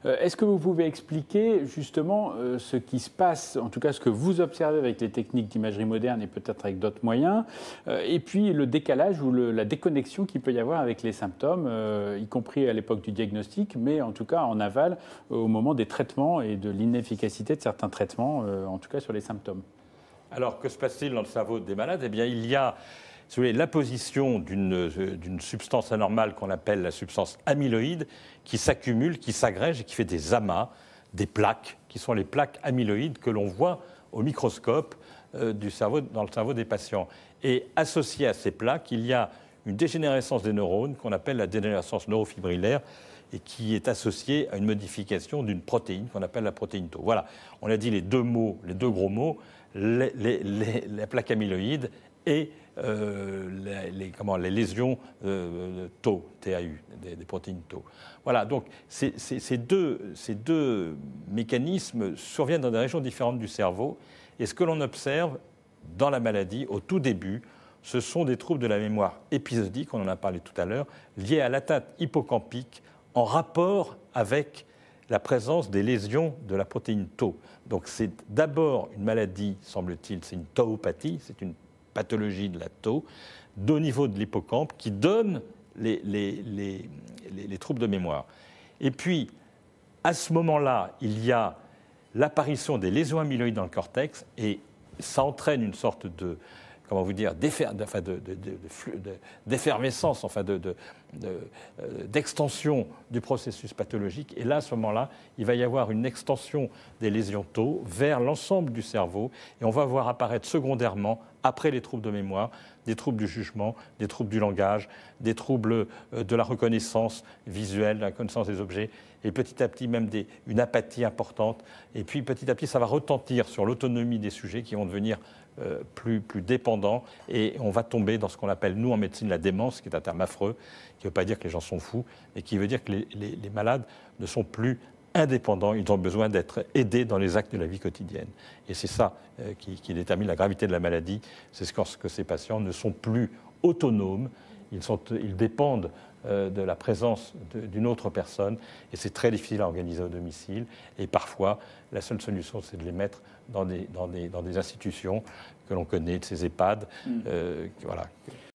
Est-ce que vous pouvez expliquer justement ce qui se passe, en tout cas ce que vous observez avec les techniques d'imagerie moderne et peut-être avec d'autres moyens, et puis le décalage ou la déconnexion qu'il peut y avoir avec les symptômes, y compris à l'époque du diagnostic, mais en tout cas en aval au moment des traitements et de l'inefficacité de certains traitements, en tout cas sur les symptômes? Alors, que se passe-t-il dans le cerveau des malades? Eh bien, il y a, si vous voulez, l'apposition d'une substance anormale qu'on appelle la substance amyloïde qui s'accumule, qui s'agrège et qui fait des amas, des plaques, qui sont les plaques amyloïdes que l'on voit au microscope du cerveau, dans le cerveau des patients. Et associé à ces plaques, il y a une dégénérescence des neurones qu'on appelle la dégénérescence neurofibrillaire et qui est associée à une modification d'une protéine qu'on appelle la protéine Tau. Voilà, on a dit les deux gros mots, la plaque amyloïde et les lésions Tau, TAU, des protéines Tau. Voilà, donc ces deux mécanismes surviennent dans des régions différentes du cerveau. Et ce que l'on observe dans la maladie, au tout début, ce sont des troubles de la mémoire épisodique, on en a parlé tout à l'heure, liés à l'atteinte hippocampique en rapport avec la présence des lésions de la protéine Tau. Donc c'est d'abord une maladie, semble-t-il, c'est une tauopathie, c'est une pathologie de la Tau, au niveau de l'hippocampe, qui donne les troubles de mémoire. Et puis, à ce moment-là, il y a l'apparition des lésions amyloïdes dans le cortex, et ça entraîne une sorte de, comment vous dire, d'effervescence, enfin d'extension du processus pathologique. Et là, à ce moment-là, il va y avoir une extension des lésions Tau vers l'ensemble du cerveau, et on va voir apparaître secondairement, après les troubles de mémoire, des troubles du jugement, des troubles du langage, des troubles de la reconnaissance visuelle, de la reconnaissance des objets, et petit à petit même une apathie importante. Et puis petit à petit, ça va retentir sur l'autonomie des sujets qui vont devenir plus dépendants, et on va tomber dans ce qu'on appelle, nous en médecine, la démence, qui est un terme affreux, qui ne veut pas dire que les gens sont fous, mais qui veut dire que les malades ne sont plus indépendants, ils ont besoin d'être aidés dans les actes de la vie quotidienne. Et c'est ça qui détermine la gravité de la maladie, c'est ce que ces patients ne sont plus autonomes, ils dépendent de la présence d'une autre personne, et c'est très difficile à organiser au domicile, et parfois la seule solution, c'est de les mettre dans des institutions que l'on connaît, de ces EHPAD. Voilà.